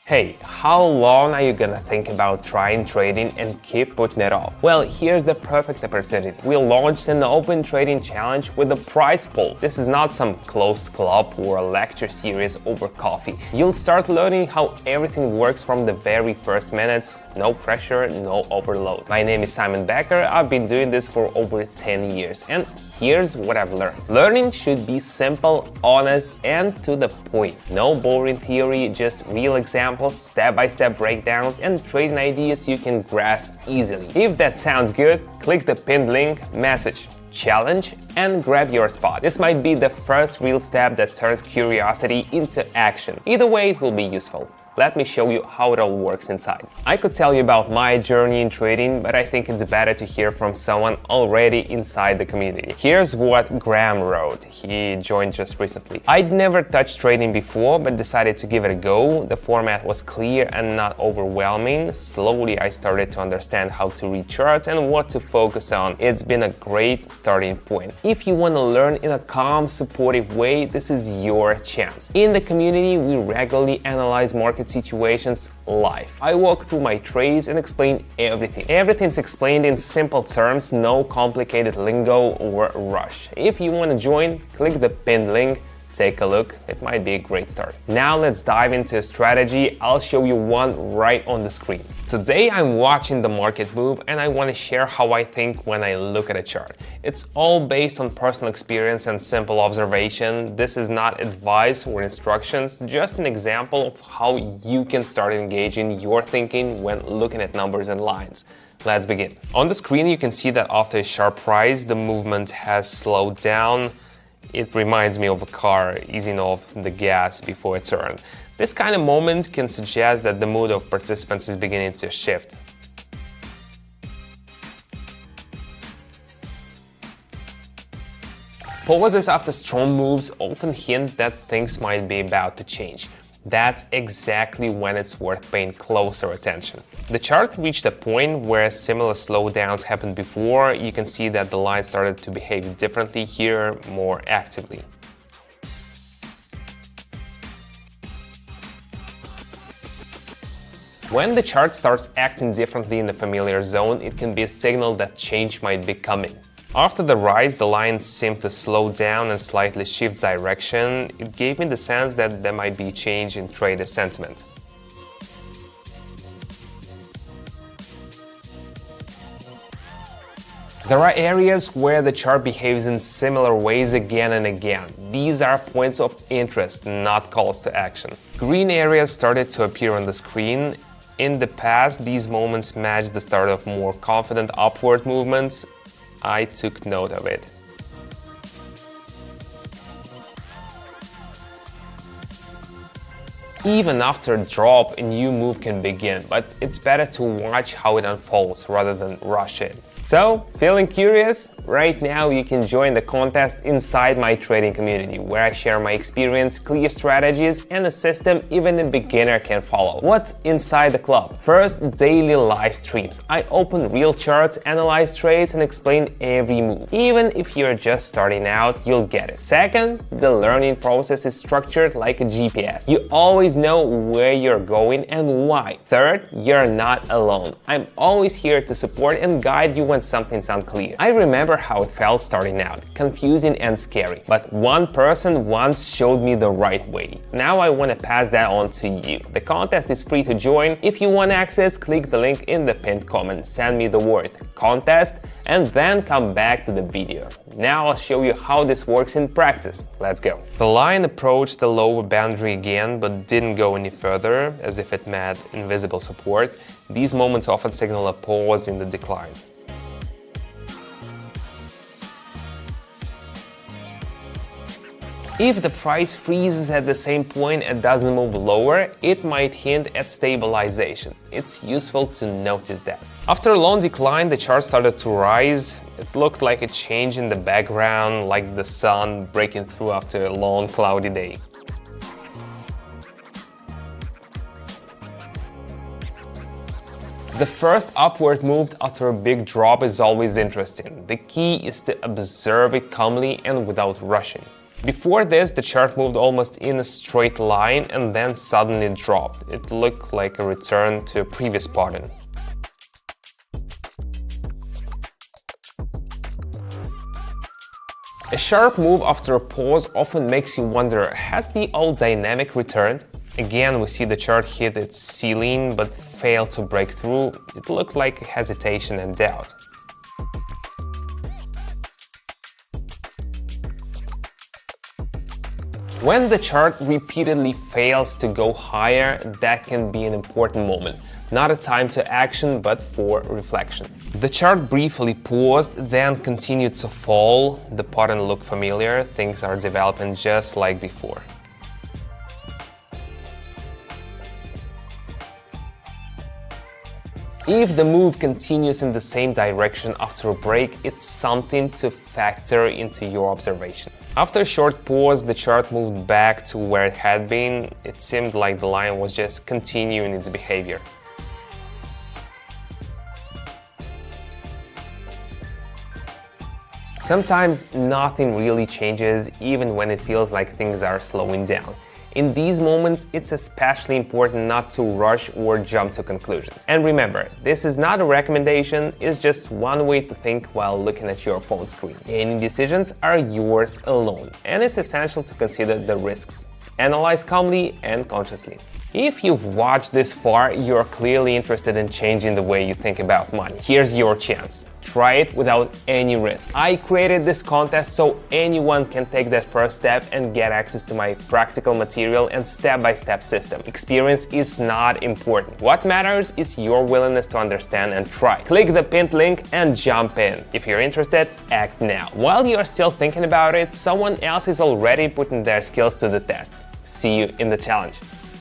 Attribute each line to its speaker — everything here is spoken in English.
Speaker 1: Hey, how long are you gonna think about trying trading and keep putting it off? Well, here's the perfect opportunity. We launched an open trading challenge with a prize pool. This is not some closed club or a lecture series over coffee. You'll start learning how everything works from the very first minutes. No pressure, no overload. My name is Simon Becker. I've been doing this for over 10 years, and here's what I've learned. Learning should be simple, honest, and to the point. No boring theory, just real examples, step-by-step breakdowns, and trading ideas you can grasp easily. If that sounds good, click the pinned link, message challenge, and grab your spot. This might be the first real step that turns curiosity into action. Either way, it will be useful. Let me show you how it all works inside. I could tell you about my journey in trading, but I think it's better to hear from someone already inside the community. Here's what Graham wrote. He joined just recently. I'd never touched trading before, but decided to give it a go. The format was clear and not overwhelming. Slowly, I started to understand how to read charts and what to focus on. It's been a great starting point. If you want to learn in a calm, supportive way, this is your chance. In the community, we regularly analyze market situations live. I walk through my trades and explain everything. Everything's explained in simple terms, no complicated lingo or rush. If you want to join, click the pinned link. Take a look, it might be a great start. Now let's dive into a strategy. I'll show you one right on the screen. Today I'm watching the market move and I want to share how I think when I look at a chart. It's all based on personal experience and simple observation. This is not advice or instructions, just an example of how you can start engaging your thinking when looking at numbers and lines. Let's begin. On the screen you can see that after a sharp rise, the movement has slowed down. It reminds me of a car easing off the gas before a turn. This kind of moment can suggest that the mood of participants is beginning to shift. Pauses after strong moves often hint that things might be about to change. That's exactly when it's worth paying closer attention. The chart reached a point where similar slowdowns happened before. You can see that the line started to behave differently here, more actively. When the chart starts acting differently in the familiar zone, it can be a signal that change might be coming. After the rise, the line seemed to slow down and slightly shift direction. It gave me the sense that there might be a change in trader sentiment. There are areas where the chart behaves in similar ways again and again. These are points of interest, not calls to action. Green areas started to appear on the screen. In the past, these moments matched the start of more confident upward movements. I took note of it. Even after a drop, a new move can begin, but it's better to watch how it unfolds rather than rush it. So, feeling curious? Right now you can join the contest inside my trading community, where I share my experience, clear strategies, and a system even a beginner can follow. What's inside the club? First, daily live streams. I open real charts, analyze trades, and explain every move. Even if you're just starting out, you'll get it. Second, the learning process is structured like a GPS. You always know where you're going and why. Third, you're not alone. I'm always here to support and guide you when something's unclear. I remember how it felt starting out, confusing and scary, but one person once showed me the right way. Now I want to pass that on to you. The contest is free to join. If you want access, click the link in the pinned comment, send me the word contest, and then come back to the video. Now I'll show you how this works in practice. Let's go. The line approached the lower boundary again, but didn't go any further, as if it met invisible support. These moments often signal a pause in the decline. If the price freezes at the same point and doesn't move lower, it might hint at stabilization. It's useful to notice that. After a long decline, the chart started to rise. It looked like a change in the background, like the sun breaking through after a long cloudy day. The first upward move after a big drop is always interesting. The key is to observe it calmly and without rushing. Before this, the chart moved almost in a straight line and then suddenly dropped. It looked like a return to a previous pattern. A sharp move after a pause often makes you wonder, has the old dynamic returned? Again, we see the chart hit its ceiling but failed to break through. It looked like hesitation and doubt. When the chart repeatedly fails to go higher, that can be an important moment. Not a time to action, but for reflection. The chart briefly paused, then continued to fall. The pattern looked familiar. Things are developing just like before. If the move continues in the same direction after a break, it's something to factor into your observation. After a short pause, the chart moved back to where it had been. It seemed like the line was just continuing its behavior. Sometimes nothing really changes, even when it feels like things are slowing down. In these moments, it's especially important not to rush or jump to conclusions. And remember, this is not a recommendation, it's just one way to think while looking at your phone screen. Any decisions are yours alone, and it's essential to consider the risks. Analyze calmly and consciously. If you've watched this far, you're clearly interested in changing the way you think about money. Here's your chance. Try it without any risk. I created this contest so anyone can take that first step and get access to my practical material and step-by-step system. Experience is not important. What matters is your willingness to understand and try. Click the pinned link and jump in. If you're interested, act now. While you're still thinking about it, someone else is already putting their skills to the test. See you in the challenge.